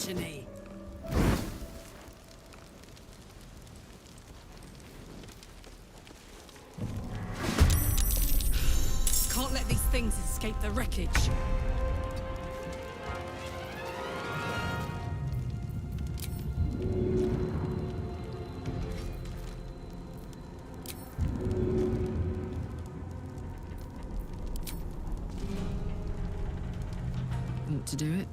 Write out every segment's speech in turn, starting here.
progeny. Can't let these things escape the wreckage. Want to do it?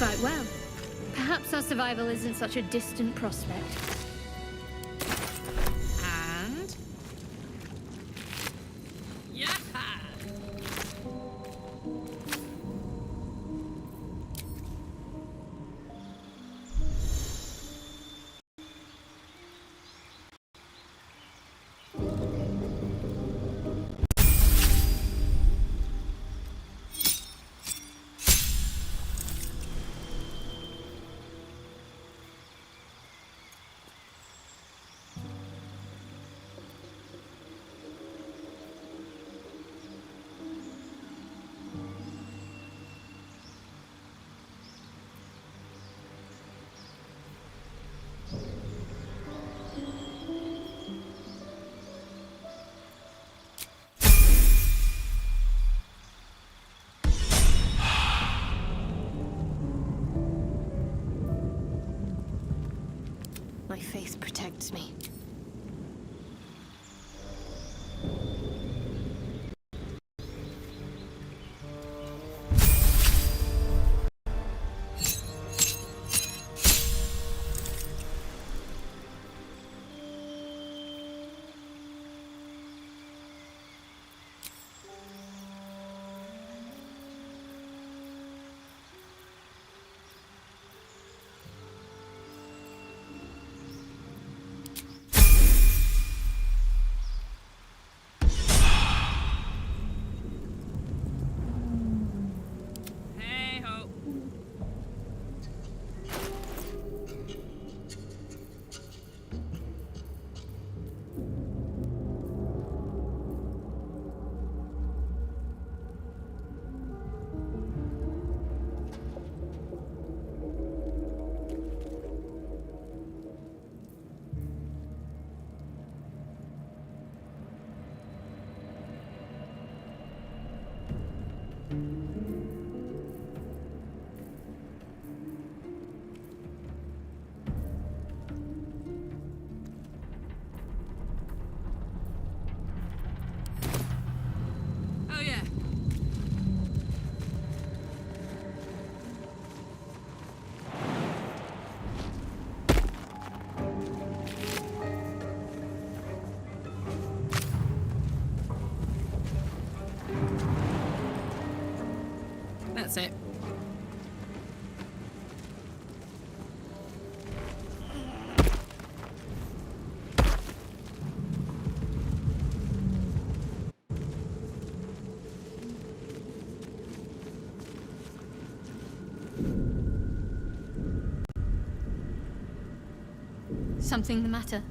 Fight well. Perhaps our survival isn't such a distant prospect. And... yeah! My faith protects me. That's it. Something the matter?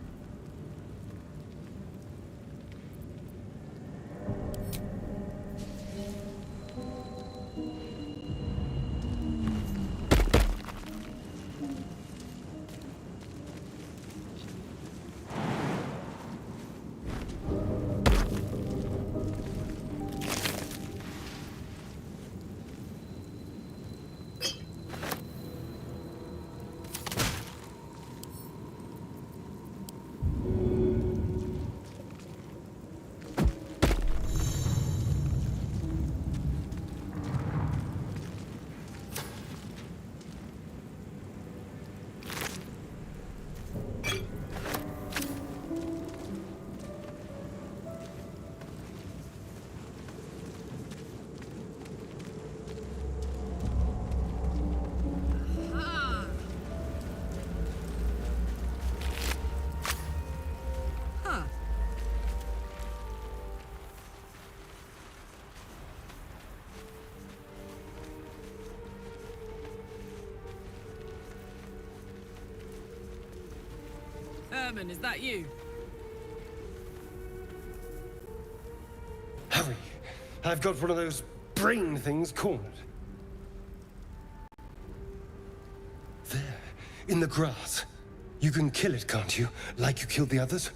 Herman, is that you? Hurry! I've got one of those brain things cornered. There, in the grass. You can kill it, can't you? Like you killed the others?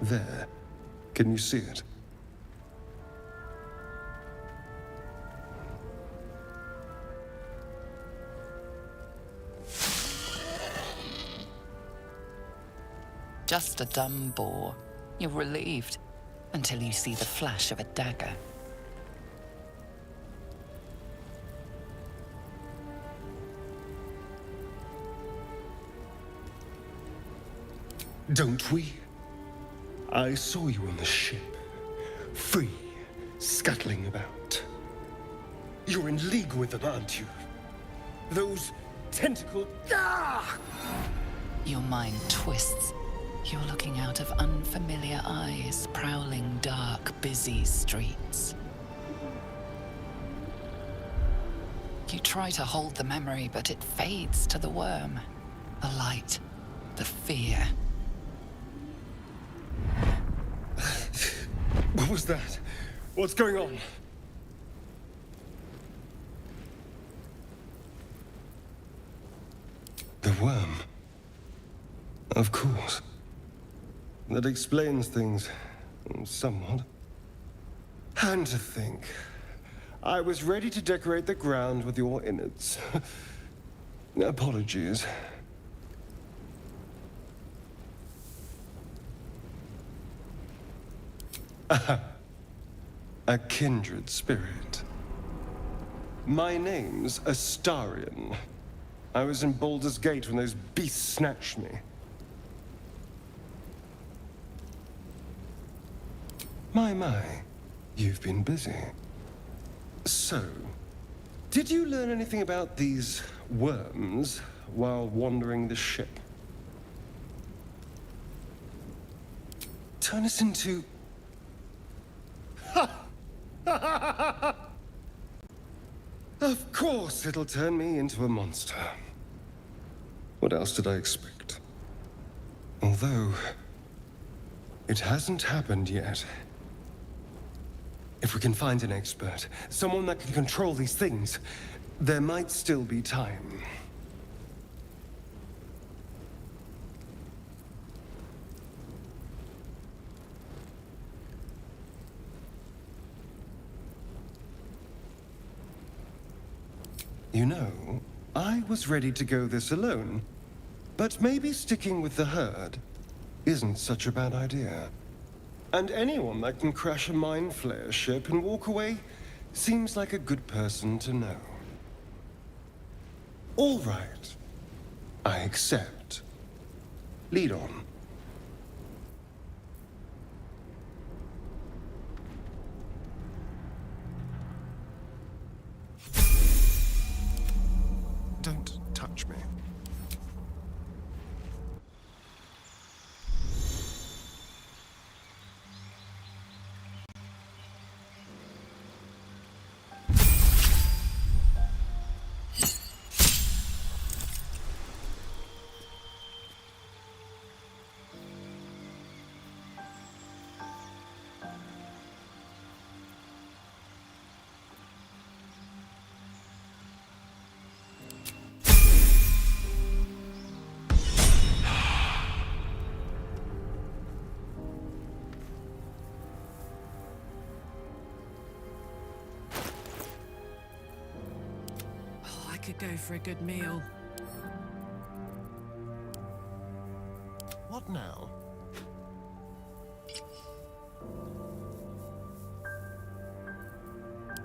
There. Can you see it? Just a dumb boar. You're relieved until you see the flash of a dagger. Don't we? I saw you on the ship. Free, scuttling about. You're in league with them, aren't you? Those tentacle... Ah! Your mind twists. You're looking out of unfamiliar eyes, prowling dark, busy streets. You try to hold the memory, but it fades to the worm. The light, the fear. What was that? What's going on? The worm. Of course. That explains things, somewhat. And to think, I was ready to decorate the ground with your innards. Apologies. A kindred spirit. My name's Astarion. I was in Baldur's Gate when those beasts snatched me. My, you've been busy. So, did you learn anything about these worms while wandering the ship? Turn us into... Of course it'll turn me into a monster. What else did I expect? Although, it hasn't happened yet. If we can find an expert, someone that can control these things, there might still be time. You know, I was ready to go this alone, but maybe sticking with the herd isn't such a bad idea. And anyone that can crash a mind flayer ship and walk away seems like a good person to know. All right, I accept. Lead on. Don't touch me. Could go for a good meal. What now?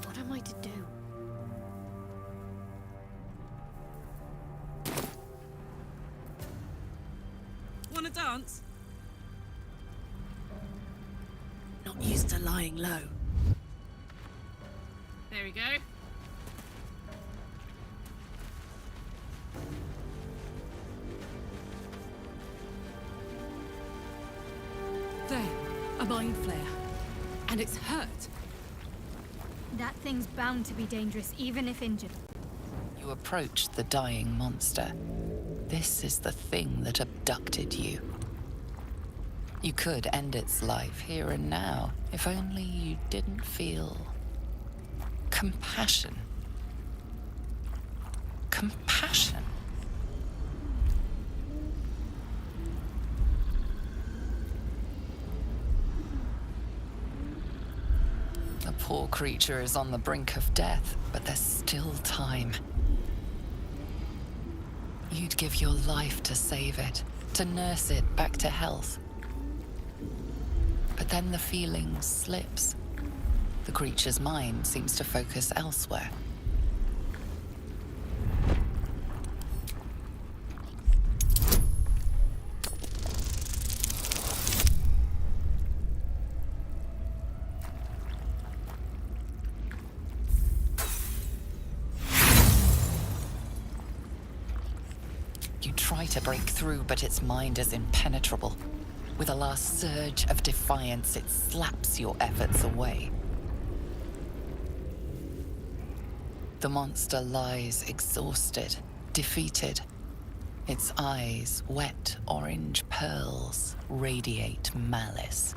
What am I to do? Wanna dance? Not used to lying low. There we go. There, a mind flare. And it's hurt. That thing's bound to be dangerous, even if injured. You approach the dying monster. This is the thing that abducted you. You could end its life here and now, if only you didn't feel compassion. Compassion. The poor creature is on the brink of death, but there's still time. You'd give your life to save it, to nurse it back to health. But then the feeling slips. The creature's mind seems to focus elsewhere. You try to break through, but its mind is impenetrable. With a last surge of defiance, it slaps your efforts away. The monster lies exhausted, defeated. Its eyes, wet orange pearls, radiate malice.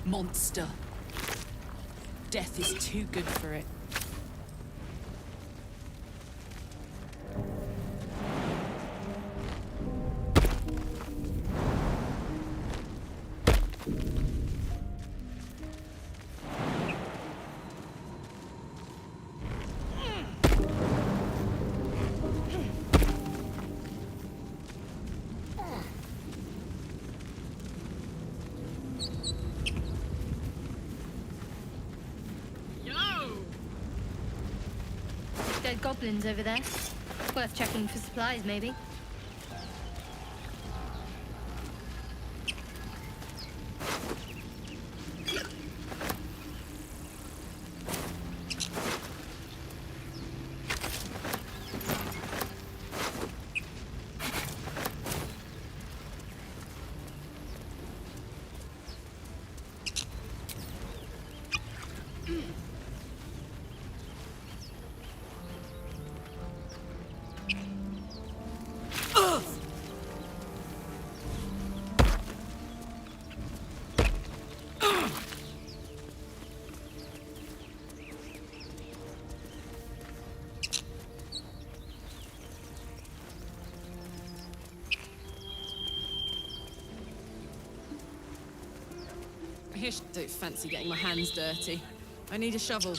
Monster. Death is too good for it. Dead goblins over there. Worth checking for supplies, maybe. I don't fancy getting my hands dirty. I need a shovel.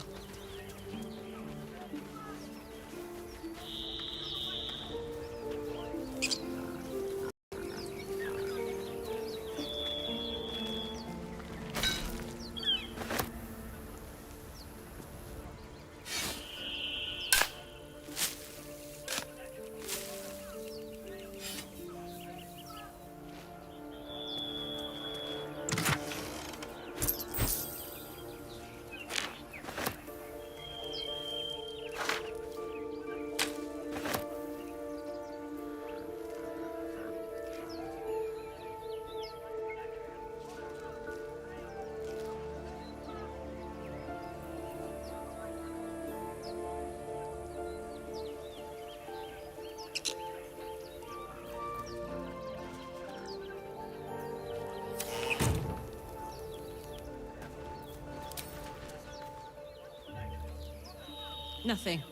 Nothing.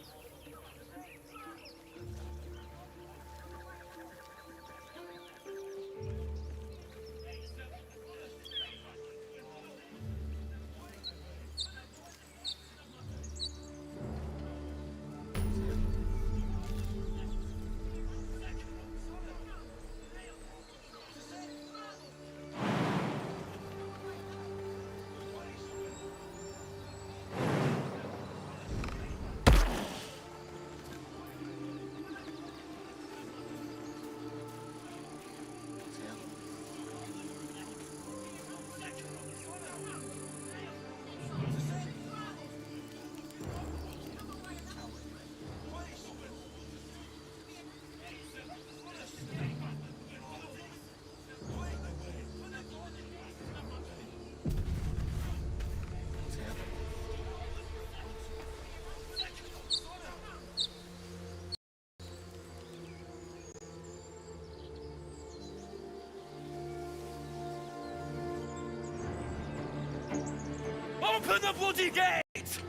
Open the bloody gate!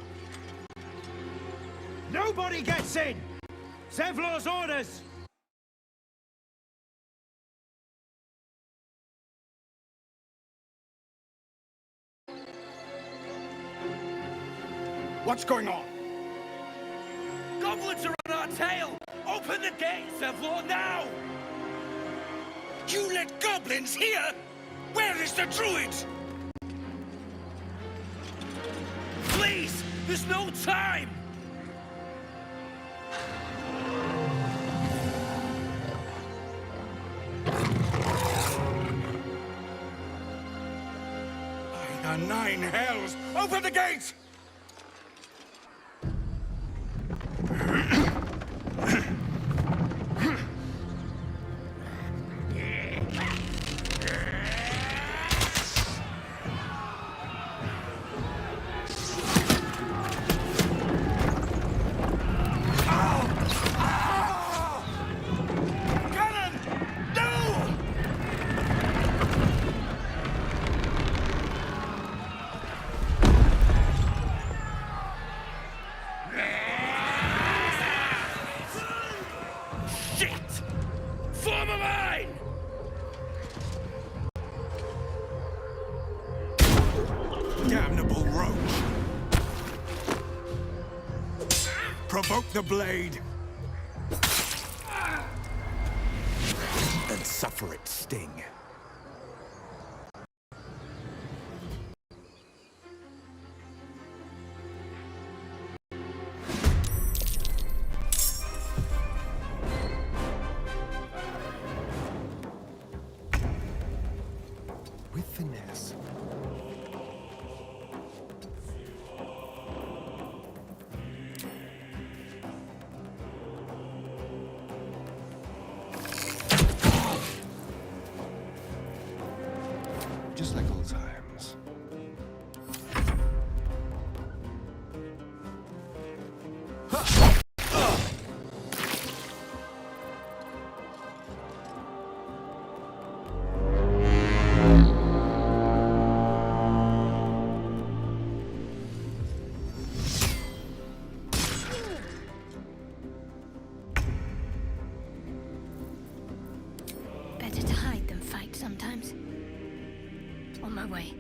Nobody gets in! Zevlor's orders! What's going on? Goblins are on our tail! Open the gate, Zevlor, now! You let goblins here? Where is the druid? Please! There's no time! By the nine hells! Open the gate! Damnable roach! Provoke the blade! And suffer its sting. With finesse. Just like old times. Better to hide than fight sometimes. On my way.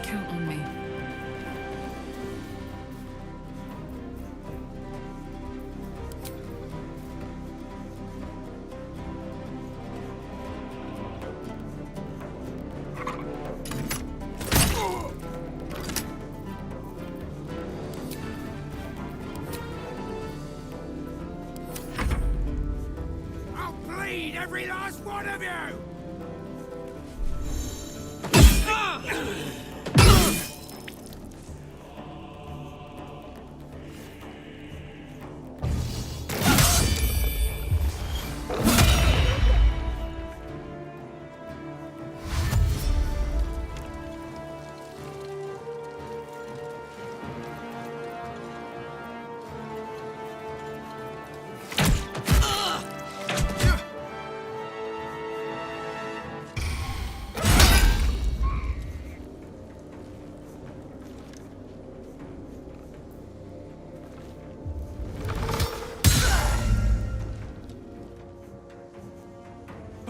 Count on me. I'll bleed every last one of you!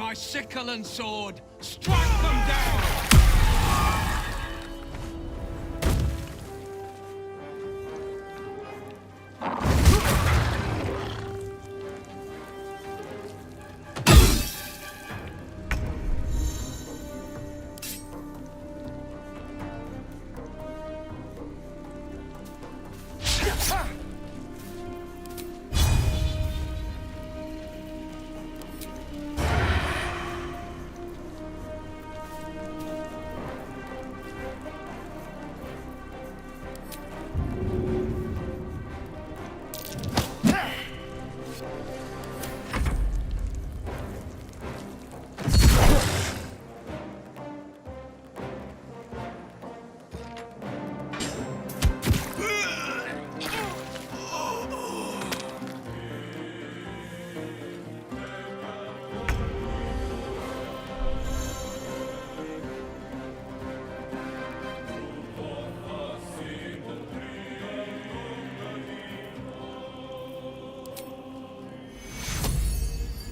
my sickle and sword. Strike them down!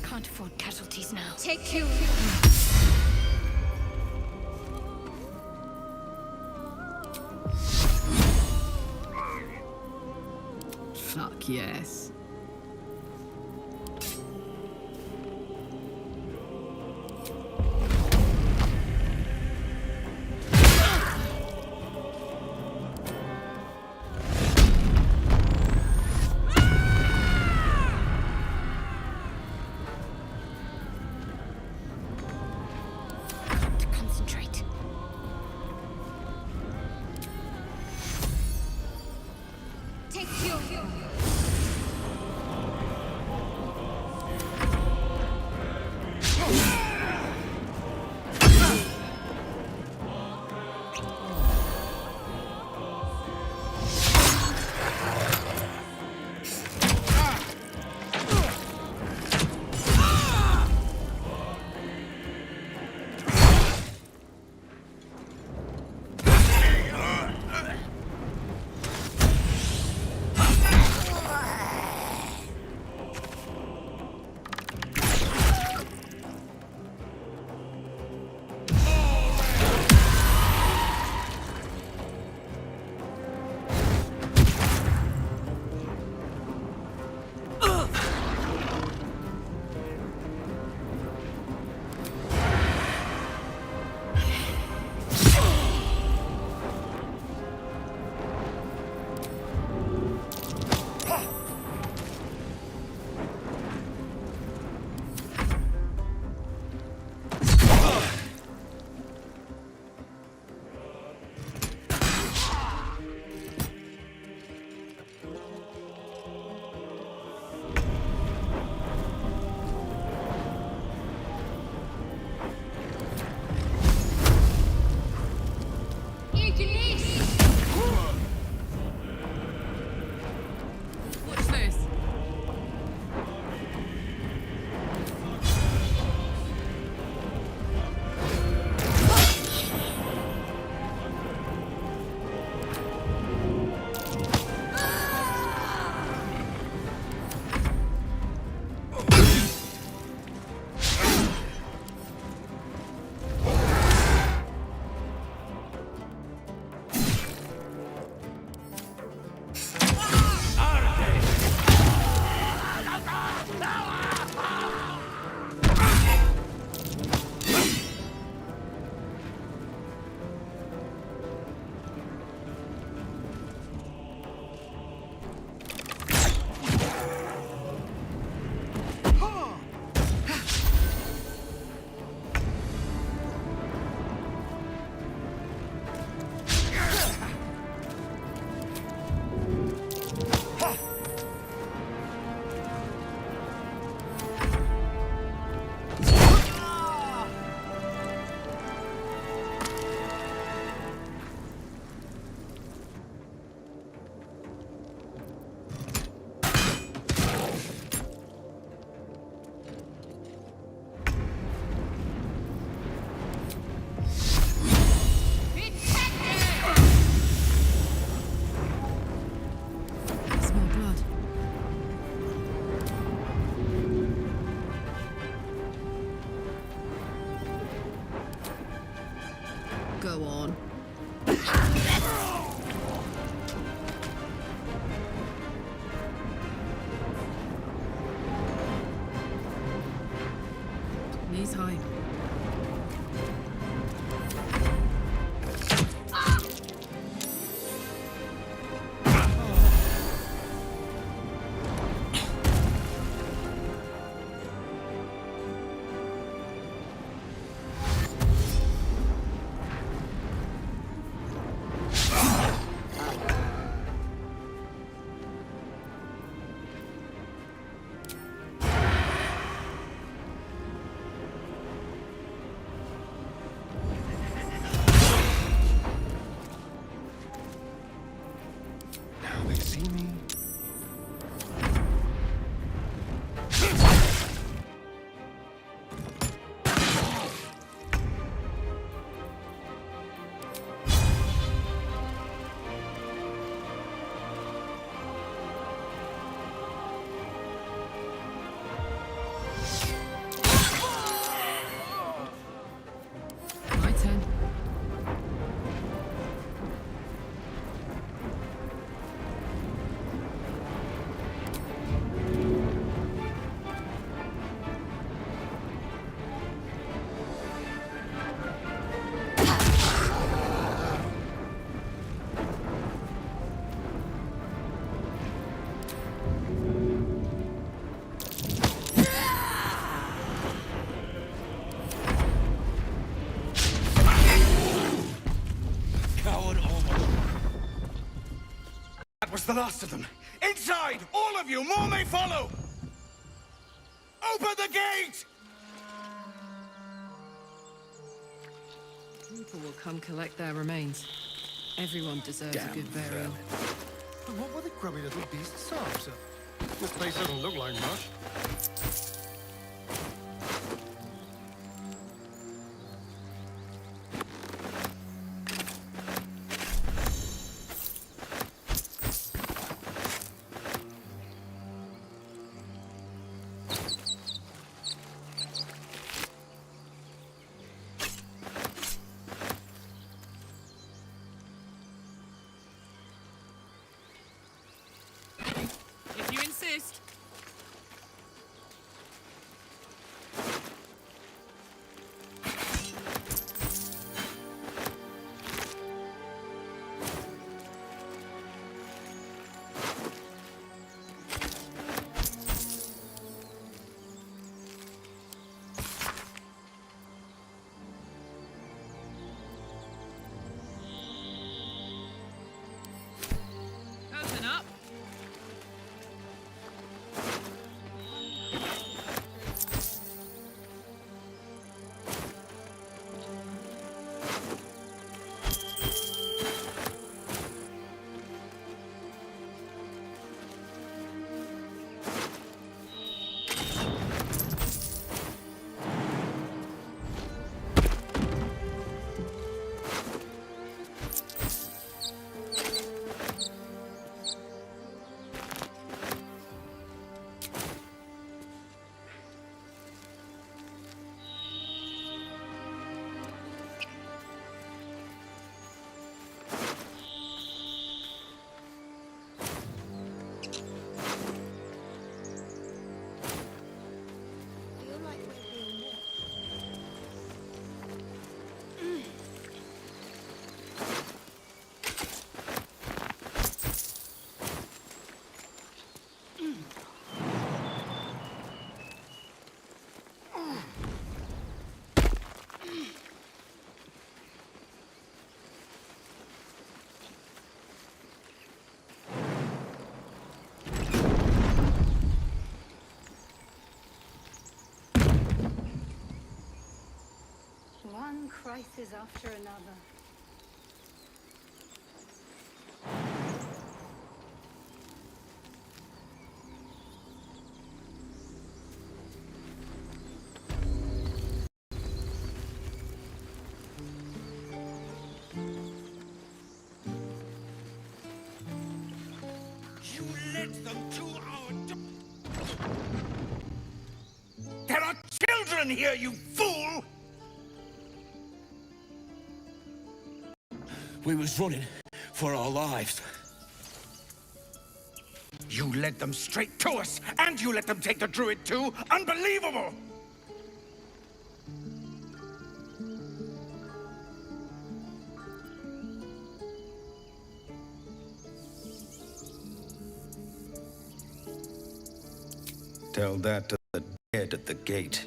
Can't afford casualties now. Take you. Fuck yes. To concentrate. Take you. they see me? My turn. Coward almost. That was the last of them. Inside! All of you! More may follow! Open the gate! People will come collect their remains. Everyone deserves a good burial. But what were the grubby little beasts after? This place doesn't look like much. If you insist. Open up. One crisis after another. You led them to our There are children here, you fool! We was running for our lives. You led them straight to us, and you let them take the druid too? Unbelievable! Tell that to the dead at the gate.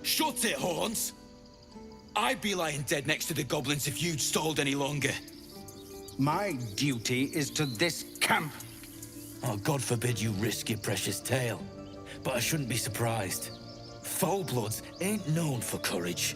Shut it, Horns! I'd be lying dead next to the goblins if you'd stalled any longer. My duty is to this camp. Oh, God forbid you risk your precious tail. But I shouldn't be surprised. Foulbloods ain't known for courage.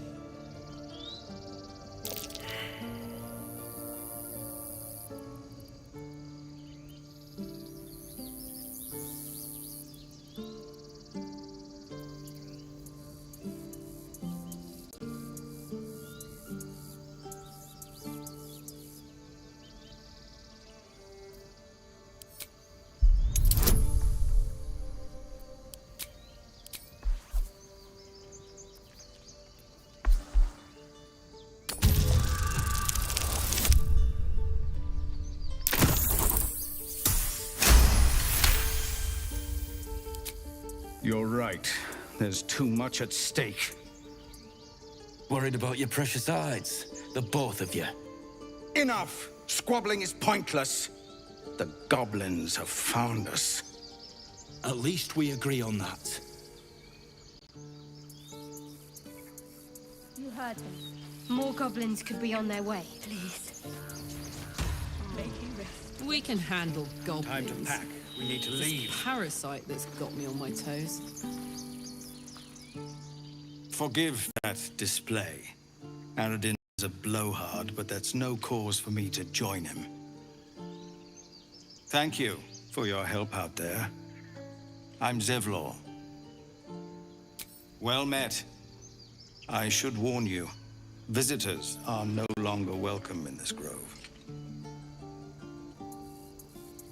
You're right. There's too much at stake. Worried about your precious hides, the both of you. Enough! Squabbling is pointless. The goblins have found us. At least we agree on that. You heard him. More goblins could be on their way. Please. We can handle goblins. Time to pack. We need to leave. This parasite that's got me on my toes. Forgive that display. Aradin is a blowhard, but that's no cause for me to join him. Thank you for your help out there. I'm Zevlor. Well met. I should warn you, visitors are no longer welcome in this grove.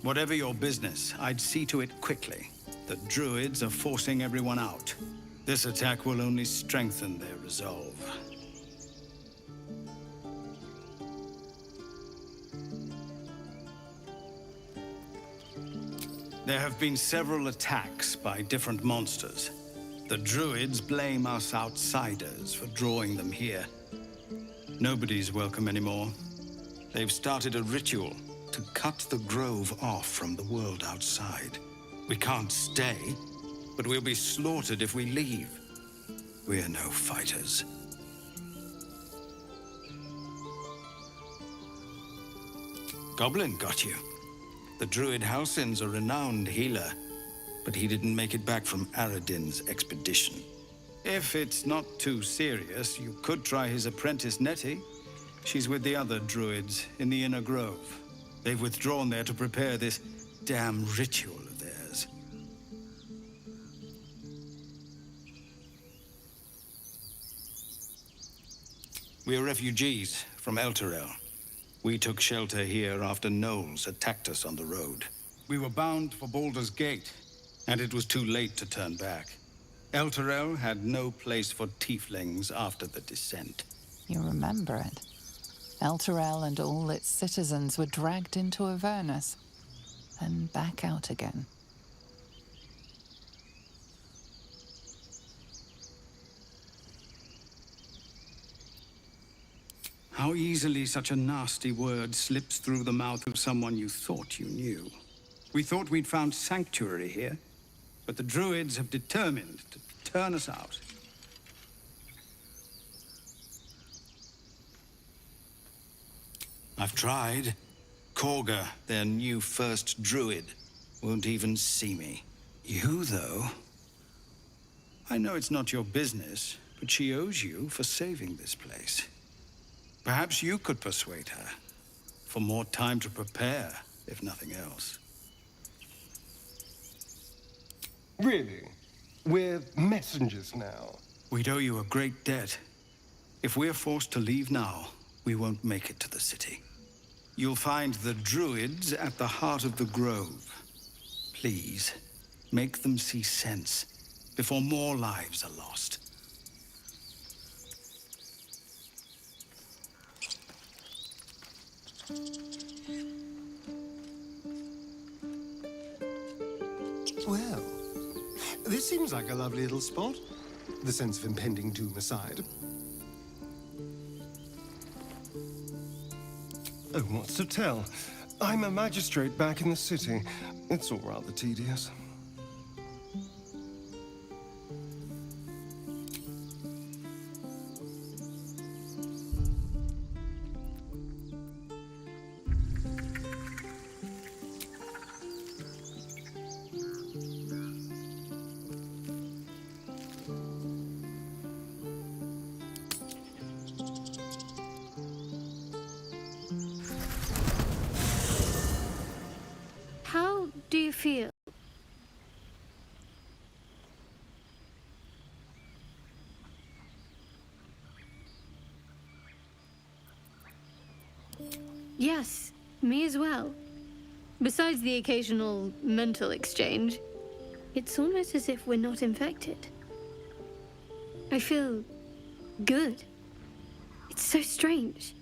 Whatever your business, I'd see to it quickly. The druids are forcing everyone out. This attack will only strengthen their resolve. There have been several attacks by different monsters. The druids blame us outsiders for drawing them here. Nobody's welcome anymore. They've started a ritual to cut the grove off from the world outside. We can't stay, but we'll be slaughtered if we leave. We're no fighters. Goblin got you. The druid Halsin's a renowned healer, but he didn't make it back from Aradin's expedition. If it's not too serious, you could try his apprentice Nettie. She's with the other druids in the inner grove. They've withdrawn there to prepare this damn ritual of theirs. We're refugees from Elturel. We took shelter here after gnolls attacked us on the road. We were bound for Baldur's Gate, and it was too late to turn back. Elturel had no place for Tieflings after the descent. You remember it. Elturel and all its citizens were dragged into Avernus, and back out again. How easily such a nasty word slips through the mouth of someone you thought you knew. We thought we'd found sanctuary here, but the druids have determined to turn us out. I've tried. Kagha, their new first druid, won't even see me. You, though? I know it's not your business, but she owes you for saving this place. Perhaps you could persuade her, for more time to prepare, if nothing else. Really? We're messengers now. We'd owe you a great debt. If we're forced to leave now, we won't make it to the city. You'll find the druids at the heart of the grove. Please, make them see sense before more lives are lost. Well, this seems like a lovely little spot. The sense of impending doom aside. Oh, what's to tell? I'm a magistrate back in the city. It's all rather tedious. How do you feel? Yes, me as well. Besides the occasional mental exchange, it's almost as if we're not infected. I feel good. It's so strange.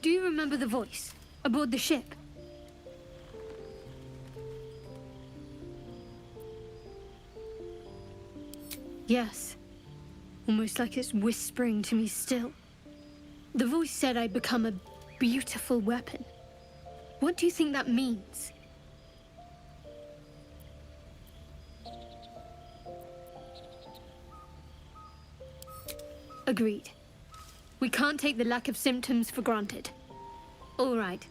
Do you remember the voice aboard the ship? Yes. Almost like it's whispering to me still. The voice said I'd become a beautiful weapon. What do you think that means? Agreed. We can't take the lack of symptoms for granted. All right.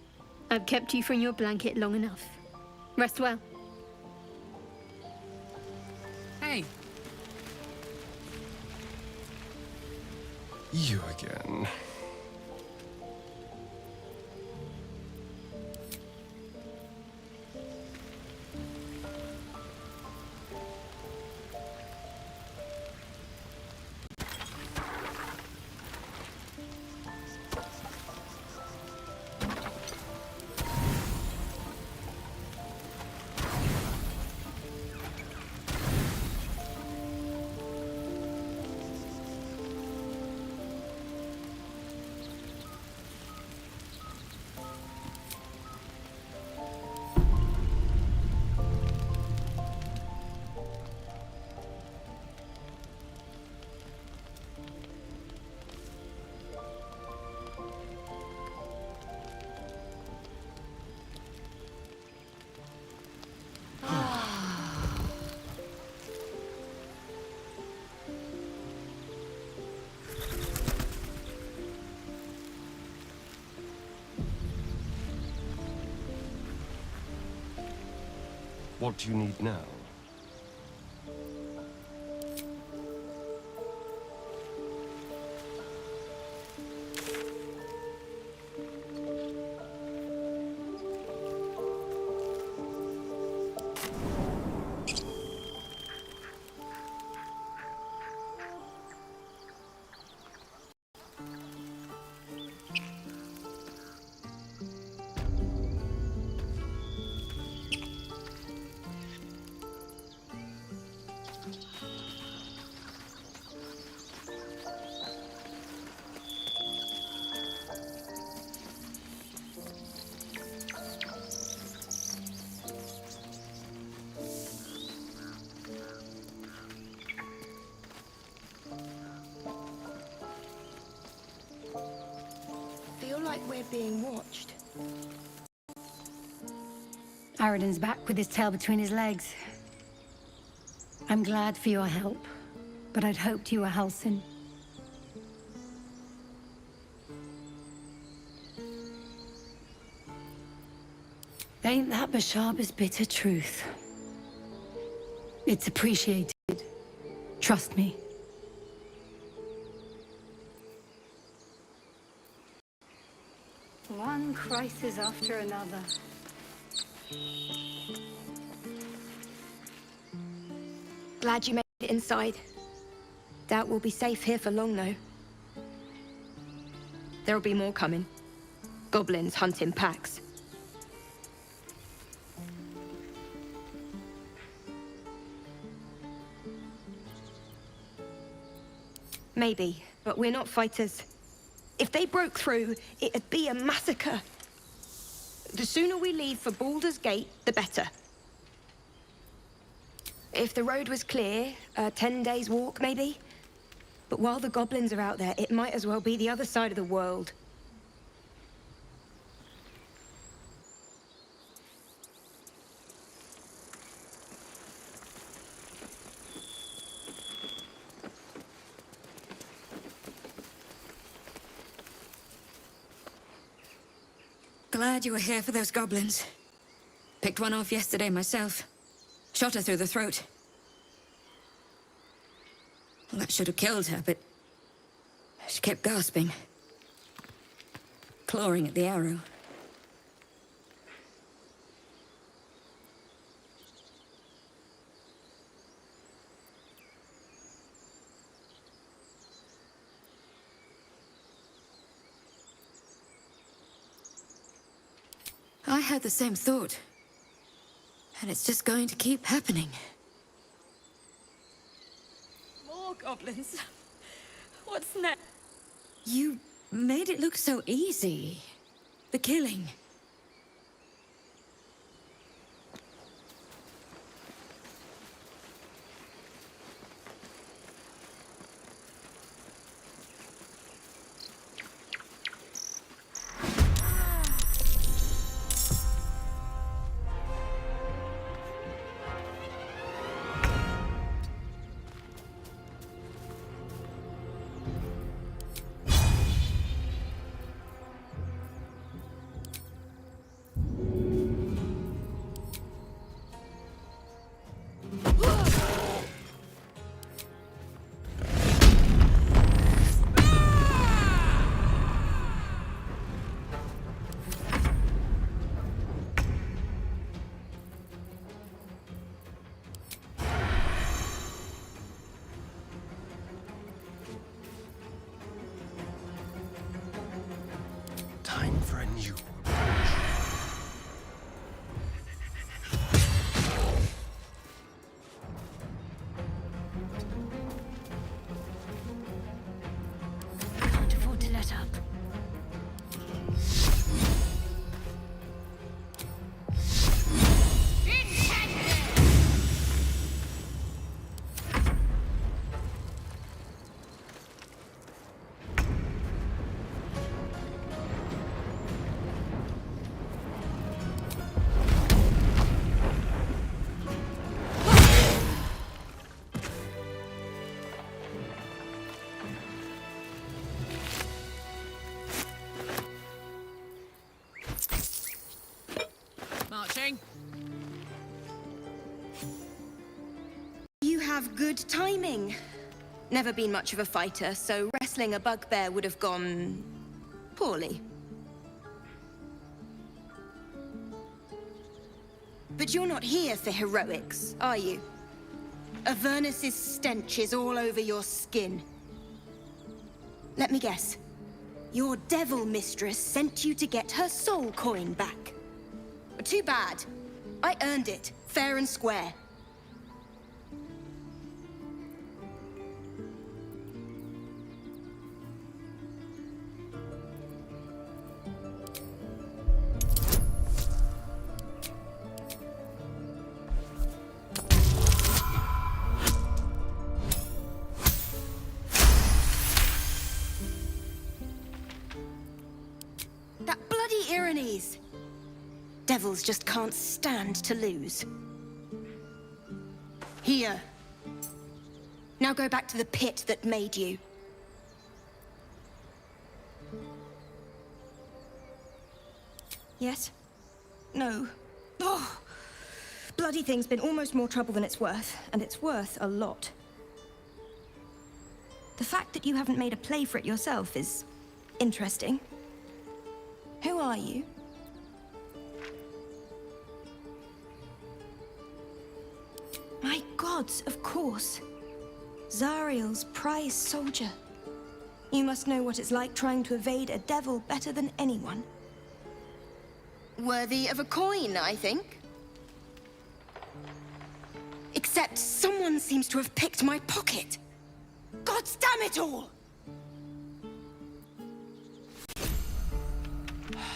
I've kept you from your blanket long enough. Rest well. Hey, You again. What do you need now? Feel like we're being watched. Aradin's back with his tail between his legs. I'm glad for your help, but I'd hoped you were Halsin. Ain't that Bashaba's bitter truth? It's appreciated. Trust me. One crisis after another. Glad you made it inside. Doubt we'll be safe here for long, though. There'll be more coming. Goblins hunting packs. Maybe, but we're not fighters. If they broke through, it'd be a massacre. The sooner we leave for Baldur's Gate, the better. If the road was clear, 10 days walk, maybe? But while the goblins are out there, it might as well be the other side of the world. Glad you were here for those goblins. Picked one off yesterday myself. Shot her through the throat. Well, that should have killed her, but she kept gasping. Clawing at the arrow. I had the same thought. And it's just going to keep happening. More goblins. What's next? You made it look so easy. The killing. you. I can't afford to let up. Marching. You have good timing. Never been much of a fighter, so wrestling a bugbear would have gone poorly. But you're not here for heroics, are you? Avernus's stench is all over your skin. Let me guess. Your devil mistress sent you to get her soul coin back. Too bad. I earned it, fair and square. That bloody Irenes! Devils just can't stand to lose. Here. Now go back to the pit that made you. Yes? No. Oh! Bloody thing's been almost more trouble than it's worth, and it's worth a lot. The fact that you haven't made a play for it yourself is interesting. Who are you? My gods, of course. Zariel's prize soldier. You must know what it's like trying to evade a devil better than anyone. Worthy of a coin, I think. Except someone seems to have picked my pocket. Gods damn it all!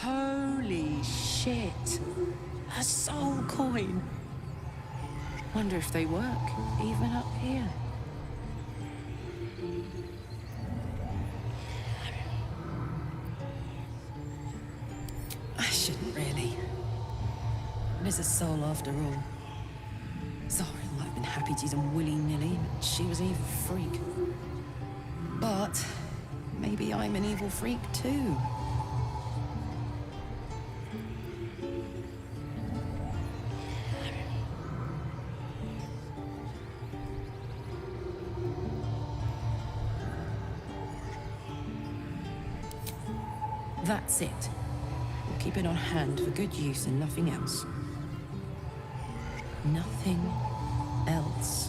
Holy shit. A soul coin. Wonder if they work, even up here. I shouldn't really. It is a soul after all. Zariel might have been happy to use them willy-nilly, but she was an evil freak. But maybe I'm an evil freak too. That's it. We'll keep it on hand for good use and nothing else. Nothing else.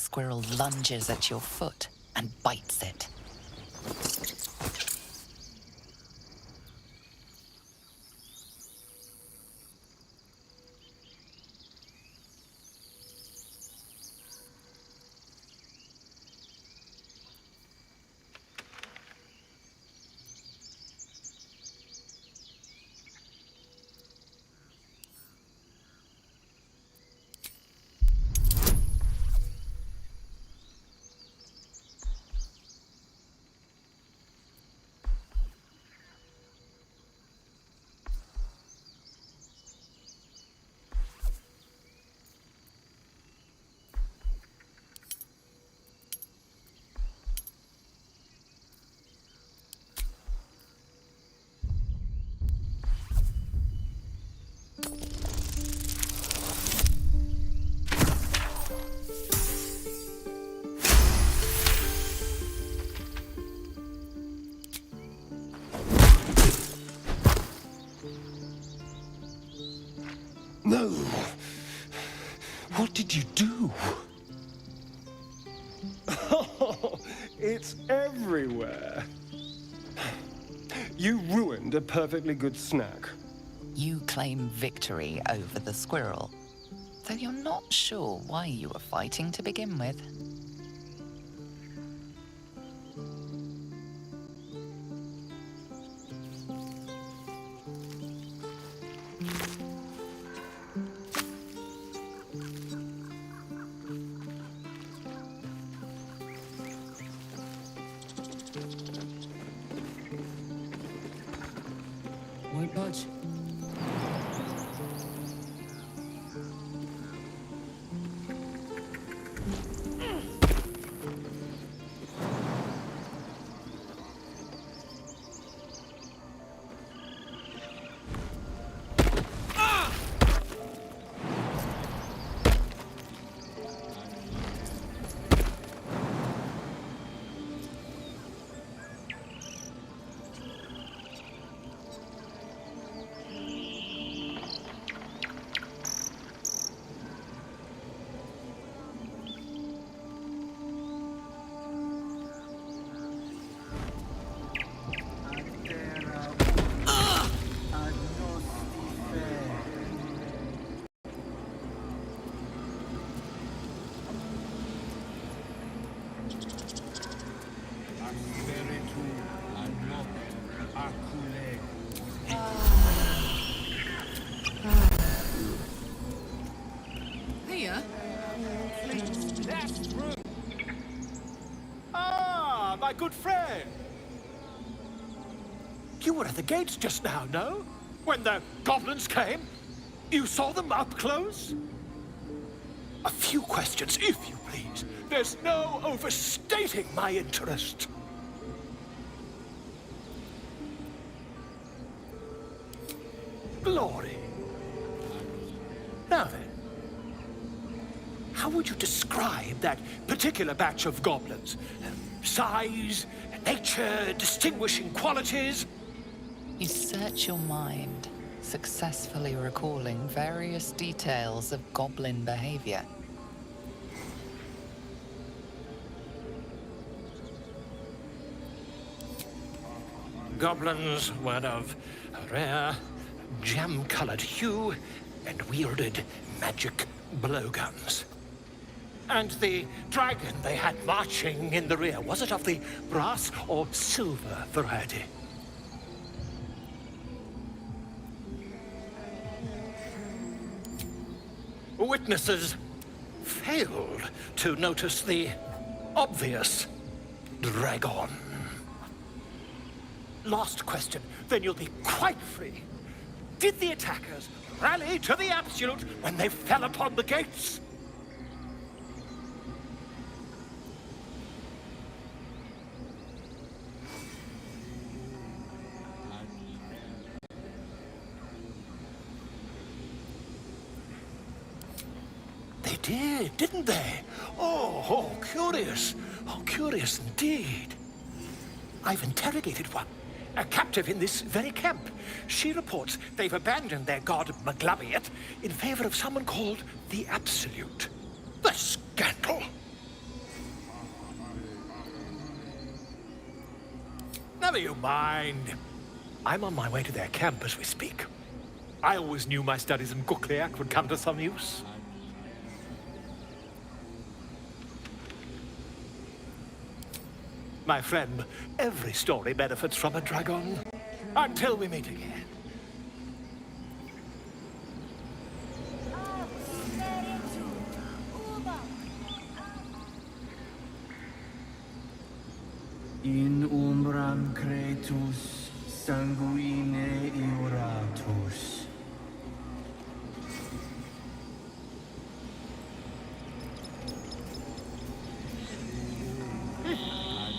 squirrel lunges at your foot and bites it. No! What did you do? Oh, it's everywhere. You ruined a perfectly good snack. You claim victory over the squirrel, though you're not sure why you were fighting to begin with. Won't budge. Hiya. Ah, my good friend. You were at the gates just now, no? When the goblins came? You saw them up close? A few questions, if you please. There's no overstating my interest. Glory. Now then, how would you describe that particular batch of goblins? Size, nature, distinguishing qualities? You search your mind, successfully recalling various details of goblin behavior. Goblins were of a rare, jam-colored hue and wielded magic blowguns. And the dragon they had marching in the rear, was it of the brass or silver variety? Witnesses failed to notice the obvious dragon. Last question, then you'll be quite free. Did the attackers rally to the absolute when they fell upon the gates? They did, didn't they? Oh, curious. Oh, curious indeed. I've interrogated one, a captive in this very camp. She reports they've abandoned their god Maglabiet in favor of someone called the Absolute. The scandal! Never you mind. I'm on my way to their camp as we speak. I always knew my studies in Gukliak would come to some use. My friend, every story benefits from a dragon. Until we meet again. In umbram cretus sanguine ioratus.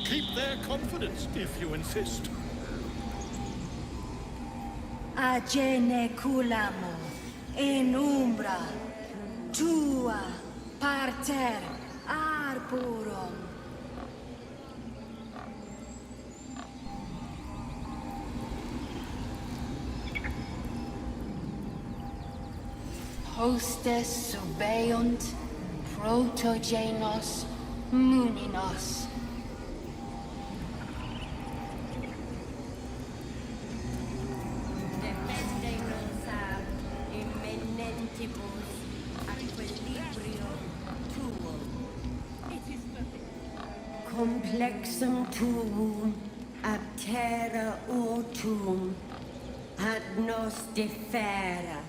Keep their confidence, if you insist. Agene culamo in umbra tua parter arborum. Hostes subeunt protogenos muninos. Defendenos ab imminentibus equilibrio tuo. Complexum tuum ab terra autum ad nos defera.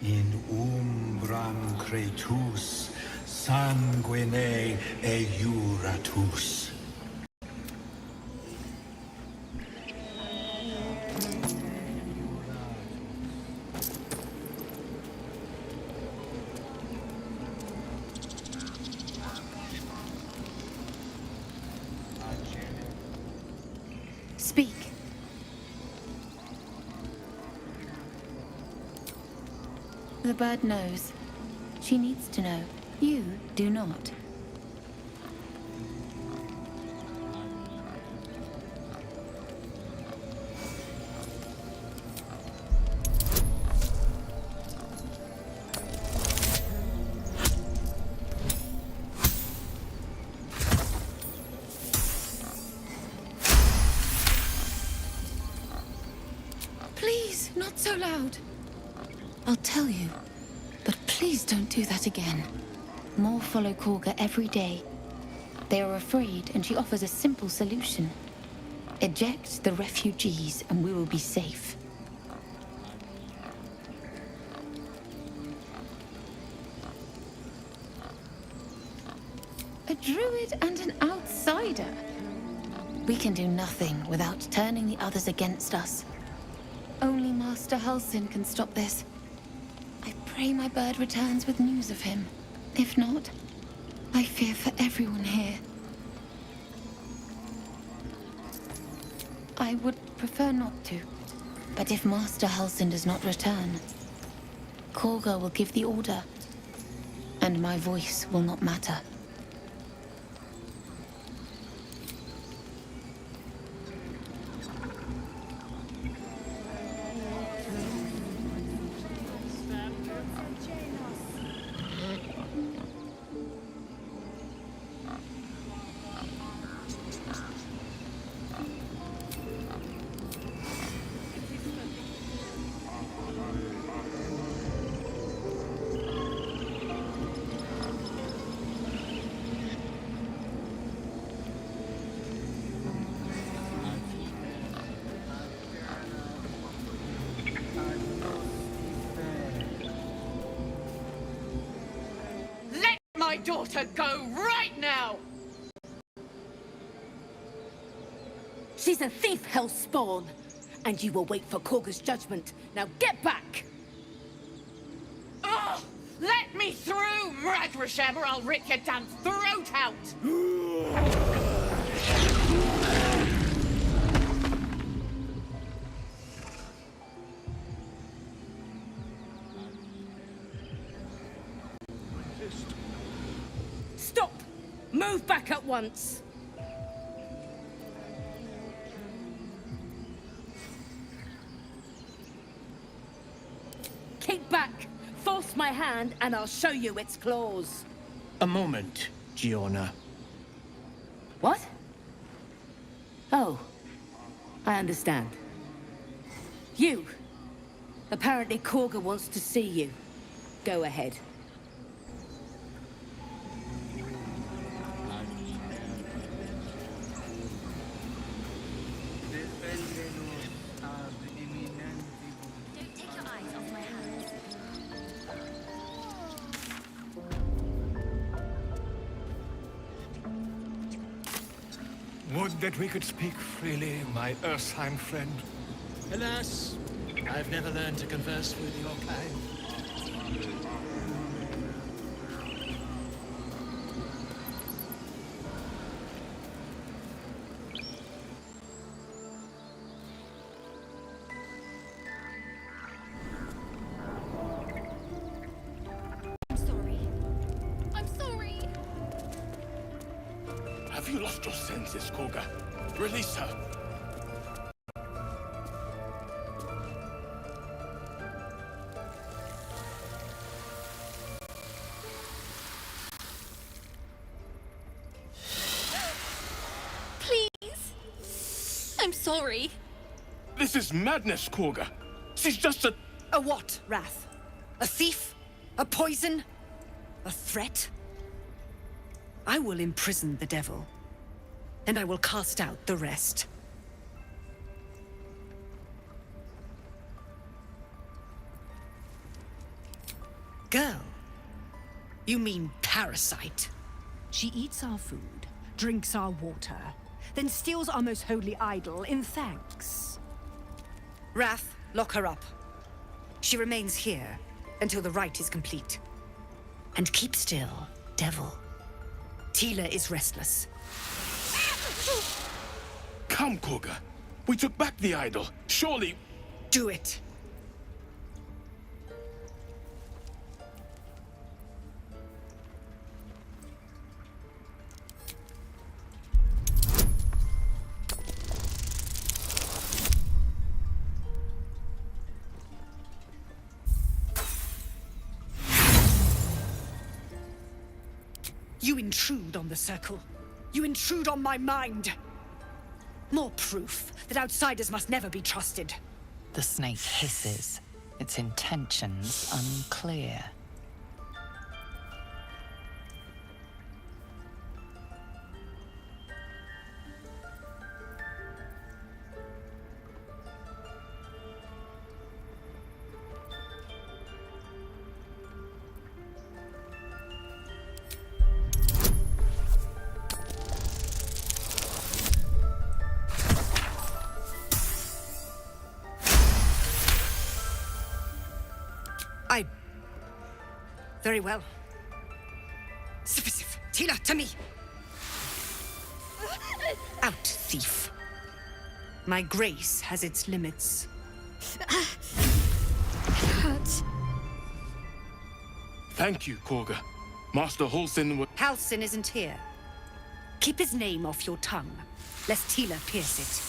In umbram cretus sanguine eiuratus. Speak. The bird knows. She needs to know. You do not. Please, not so loud. I'll tell you, but please don't do that again. More follow Kagha every day. They are afraid, and she offers a simple solution. Eject the refugees, and we will be safe. A druid and an outsider. We can do nothing without turning the others against us. Only Master Halsin can stop this. I pray my bird returns with news of him. If not, I fear for everyone here. I would prefer not to. But if Master Halsin does not return, Kagha will give the order, and my voice will not matter. My daughter go right now! She's a thief, hellspawn, and you will wait for Kagha's judgment. Now get back! Oh, let me through, Mradrashem, or I'll rip your damn throat out! Stop! Move back at once! kiss my hand and I'll show you its claws. A moment, Giona. What? Oh, I understand. You. Apparently Kagha wants to see you. Go ahead. Don't take your eyes off my hands. Would that we could speak freely, my Ursheim friend. Alas, I've never learned to converse with your kind. I'm sorry. I'm sorry. Have you lost your senses, Kagha? Release her. Please. I'm sorry. This is madness, Kagha. She's just a... A what, Wrath? A thief? A poison? A threat? I will imprison the devil, and I will cast out the rest. Girl, you mean parasite? She eats our food, drinks our water, then steals our most holy idol in thanks. Wrath, lock her up. She remains here until the rite is complete. And keep still, devil. Tila is restless. Come, Kagha. We took back the idol. Surely... Do it. You intrude on the circle. You intrude on my mind. More proof that outsiders must never be trusted. The snake hisses, its intentions unclear. Very well. Sif, Tila, to me! Out, thief. My grace has its limits. Hurts. Thank you, Kagha. Master Halsin would... Halsin isn't here. Keep his name off your tongue, lest Tila pierce it.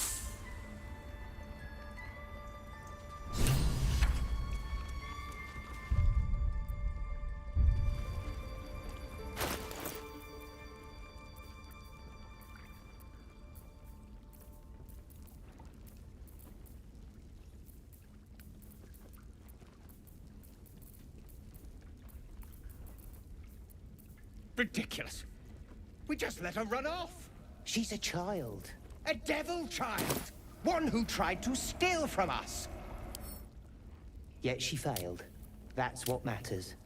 Ridiculous. We just let her run off. She's a child. A devil child. One who tried to steal from us. Yet she failed. That's what matters.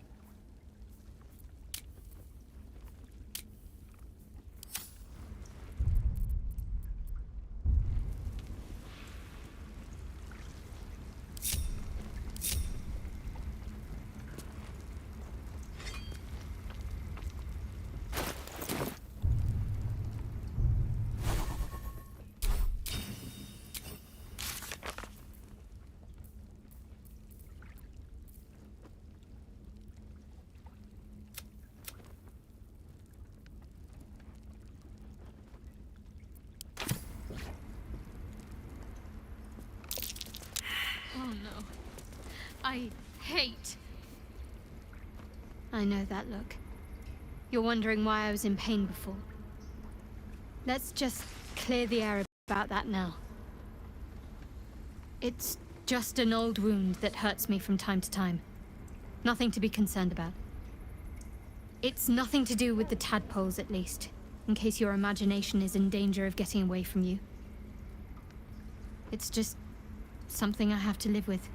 Oh no. I hate I know that look. You're wondering why I was in pain before. Let's just clear the air about that now. It's just an old wound that hurts me from time to time. Nothing to be concerned about. It's nothing to do with the tadpoles, at least, in case your imagination is in danger of getting away from you. It's just something I have to live with.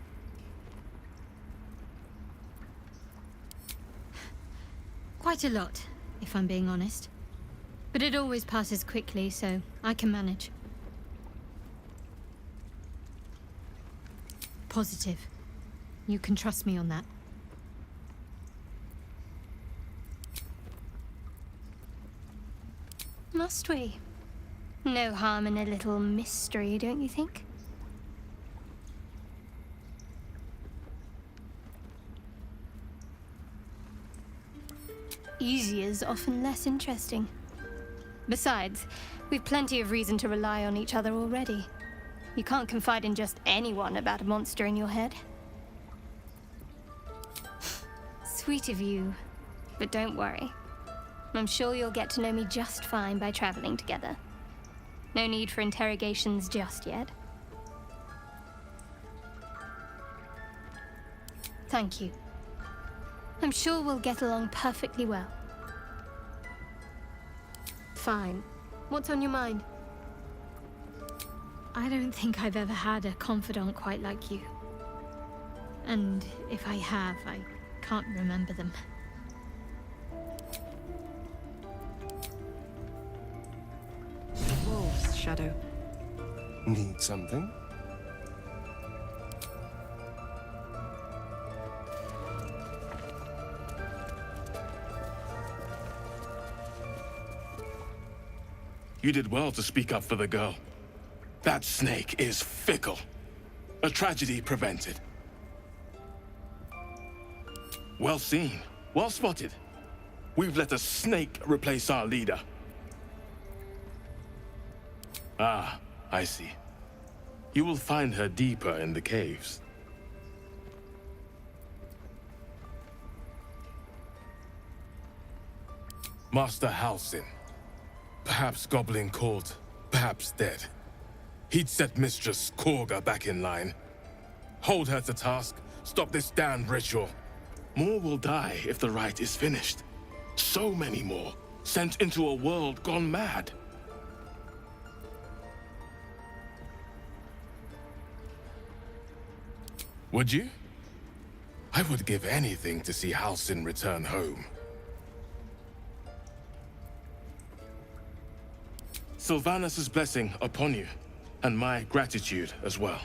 Quite a lot, if I'm being honest. But it always passes quickly, so I can manage. Positive. You can trust me on that. Must we? No harm in a little mystery, don't you think? Easier's often less interesting. Besides, we've plenty of reason to rely on each other already. You can't confide in just anyone about a monster in your head. Sweet of you, but don't worry. I'm sure you'll get to know me just fine by traveling together. No need for interrogations just yet. Thank you. I'm sure we'll get along perfectly well. Fine. What's on your mind? I don't think I've ever had a confidant quite like you. And if I have, I can't remember them. Wolves, Shadow. Need something? You did well to speak up for the girl. That snake is fickle. A tragedy prevented. Well seen. Well spotted. We've let a snake replace our leader. Ah, I see. You will find her deeper in the caves. Master Halsin. Perhaps goblin caught, perhaps dead. He'd set Mistress Kagha back in line. Hold her to task, stop this damned ritual. More will die if the rite is finished. So many more, sent into a world gone mad. Would you? I would give anything to see Halsin return home. Sylvanus' blessing upon you, and my gratitude as well.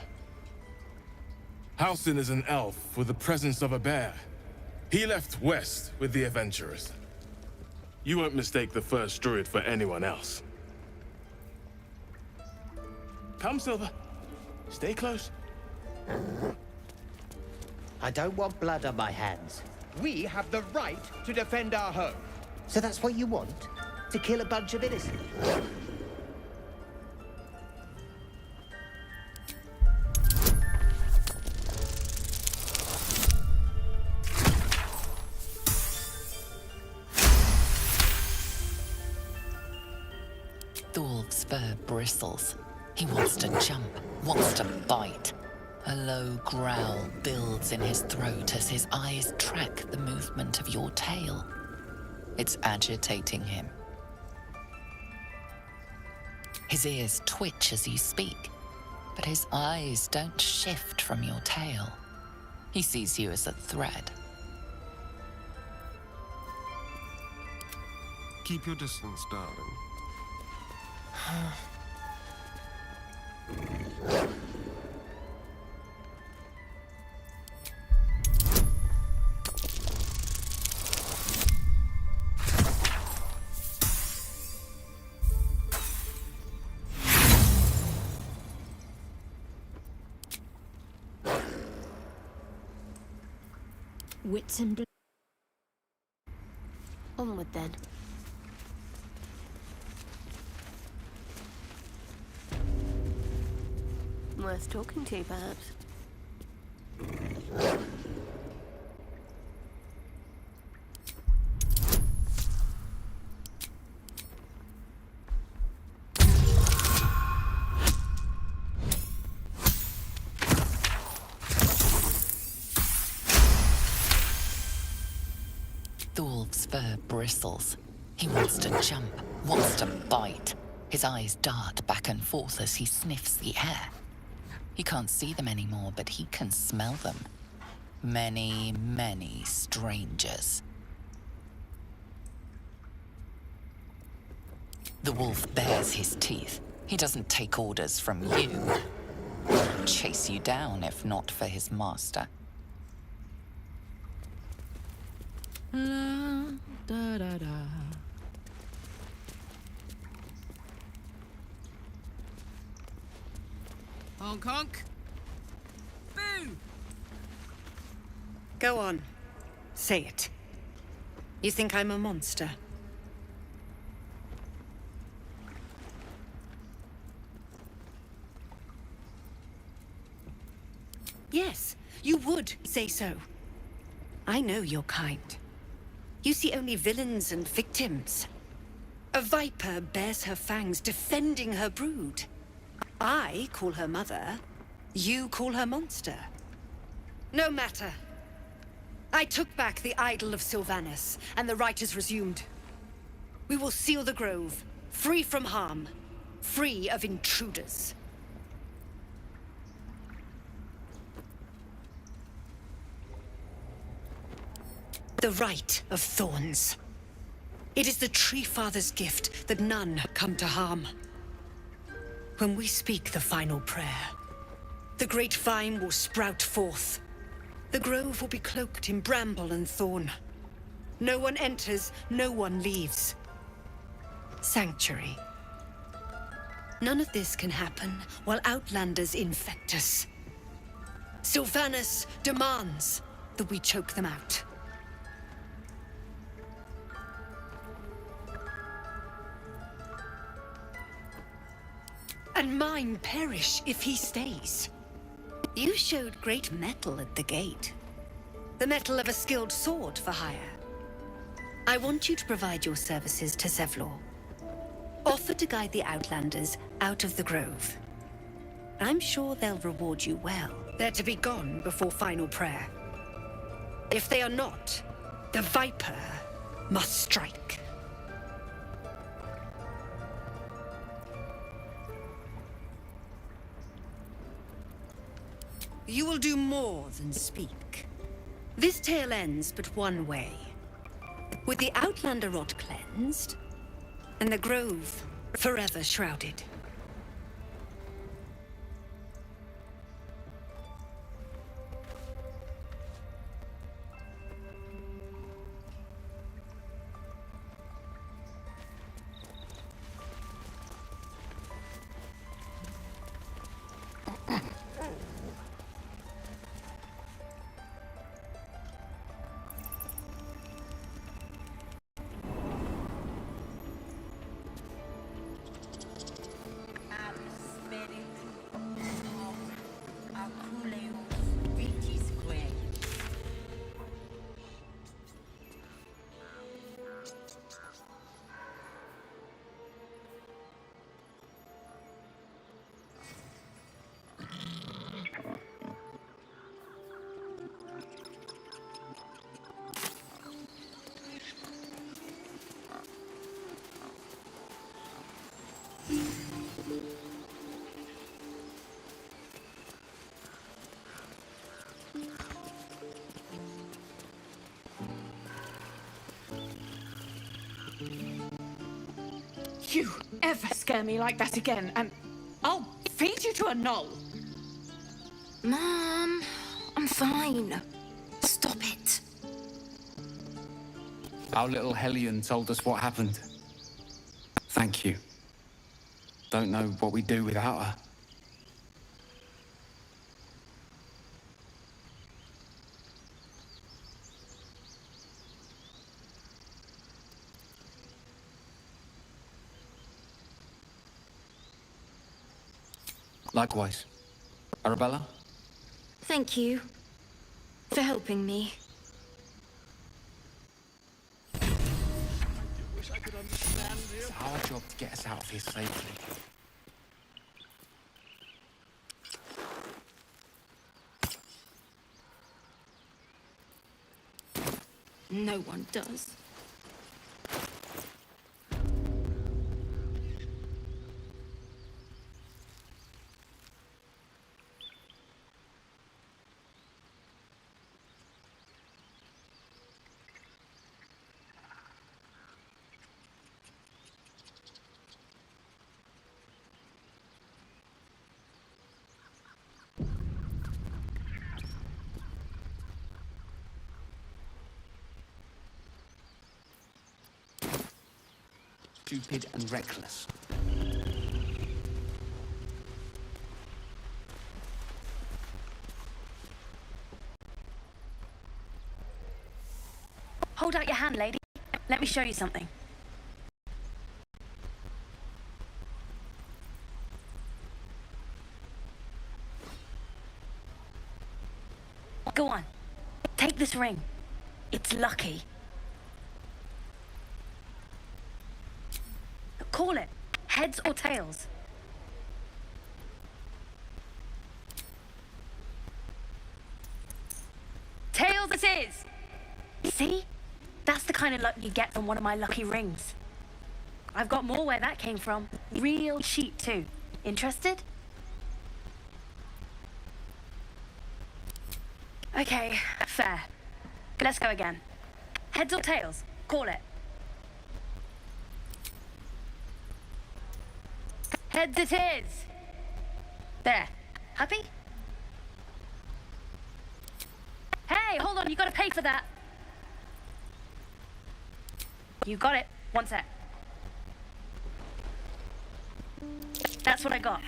Halsin is an elf with the presence of a bear. He left west with the adventurers. You won't mistake the first druid for anyone else. Come, Silver. Stay close. I don't want blood on my hands. We have the right to defend our home. So that's what you want? To kill a bunch of innocents? Thorv's fur bristles. He wants to jump, wants to bite. A low growl builds in his throat as his eyes track the movement of your tail. It's agitating him. His ears twitch as you speak, but his eyes don't shift from your tail. He sees you as a threat. Keep your distance, darling. Wits and onward then. Worth talking to, perhaps. fur bristles. He wants to jump, wants to bite. His eyes dart back and forth as he sniffs the air. He can't see them anymore, but he can smell them. Many, many strangers. The wolf bares his teeth. He doesn't take orders from you. He'd chase you down if not for his master. La, da, da, da. Honk honk. Boo! Go on. Say it. You think I'm a monster? Yes, you would say so. I know your kind. You see only villains and victims. A viper bears her fangs defending her brood. I call her mother. You call her monster. No matter. I took back the idol of Sylvanas, and the rite is resumed. We will seal the grove, free from harm, free of intruders. The Rite of Thorns. It is the Tree Father's gift that none come to harm. When we speak the final prayer, the great vine will sprout forth. The grove will be cloaked in bramble and thorn. No one enters, no one leaves. Sanctuary. None of this can happen while Outlanders infect us. Sylvanas demands that we choke them out. And mine perish if he stays. You showed great mettle at the gate. The mettle of a skilled sword for hire. I want you to provide your services to Zevlor. Offer to guide the Outlanders out of the grove. I'm sure they'll reward you well. They're to be gone before final prayer. If they are not, the Viper must strike. You will do more than speak. This tale ends but one way. With the Outlander rot cleansed, and the grove forever shrouded. You ever scare me like that again, and I'll feed you to a knoll. Mom, I'm fine. Stop it. Our little Hellion told us what happened. Thank you. Don't know what we'd do without her. Likewise. Arabella? Thank you for helping me. It's our job to get us out of here safely. No one does. stupid and reckless. Hold out your hand, lady. Let me show you something. Go on. Take this ring. It's lucky. Call it. Heads or tails? Tails it is! See? That's the kind of luck you get from one of my lucky rings. I've got more where that came from. Real cheap too. Interested? Okay, fair. Let's go again. Heads or tails? Call it. Heads it is! There. Happy? Hey, hold on, you gotta pay for that. You got it. One sec. That's what I got.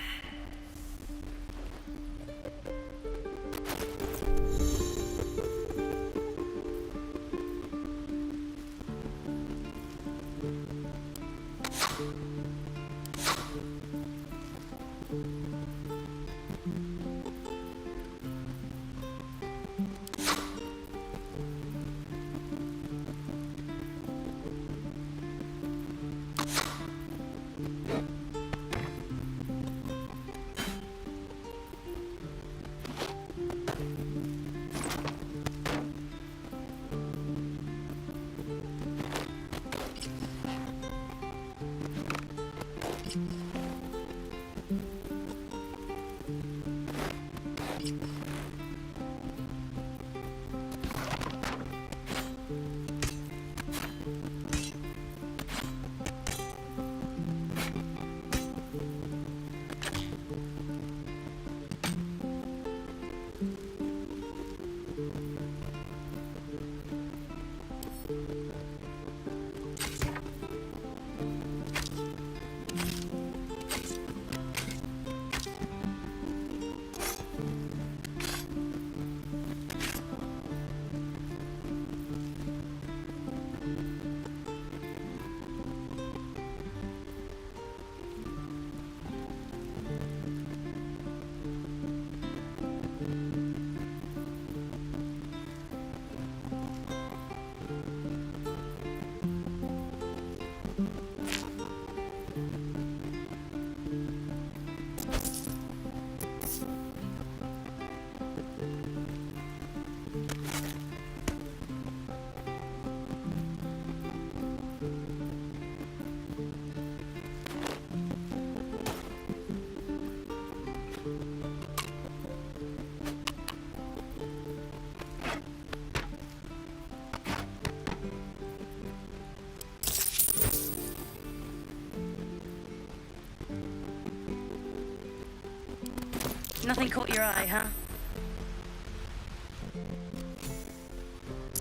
Nothing caught your eye, huh?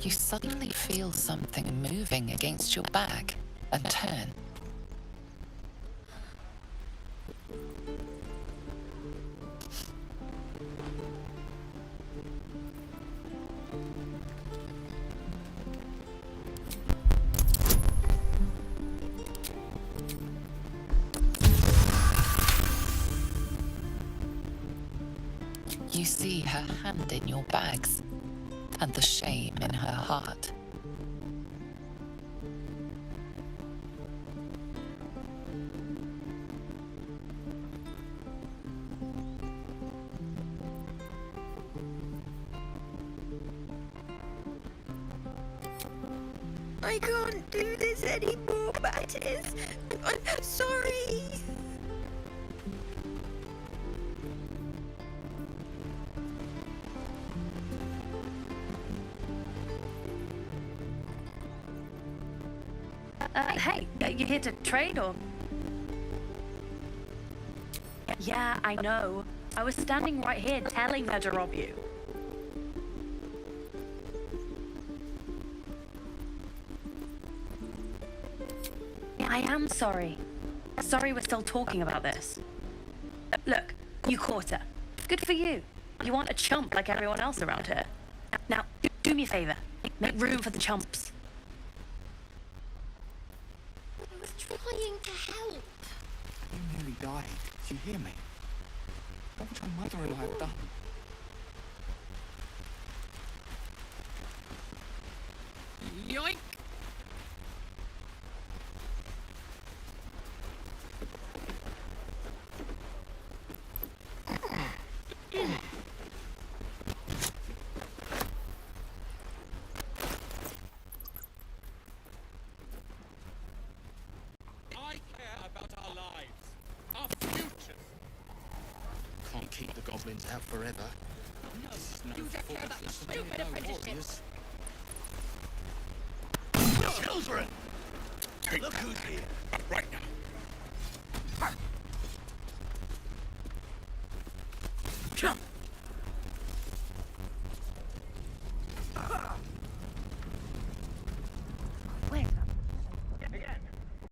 You suddenly feel something moving against your back and turn. You see her hand in your bags and the shame in her heart. I can't do this anymore, Mattis. I'm sorry. Hey, you here to trade or? Yeah, I know. I was standing right here telling her to rob you. I I am sorry. Sorry we're still talking about this. Look, you caught her. Good for you. You want a chump like everyone else around here. Now, do me a favor. Make room for the chumps. I was trying to help. You nearly died. Did you hear me? What would your mother-in-law have done? Yoink! I care about our lives, our futures. Can't keep the goblins out forever. No, You just care about your stupid apprenticeship. Children! Look who's here. Right now. Jump!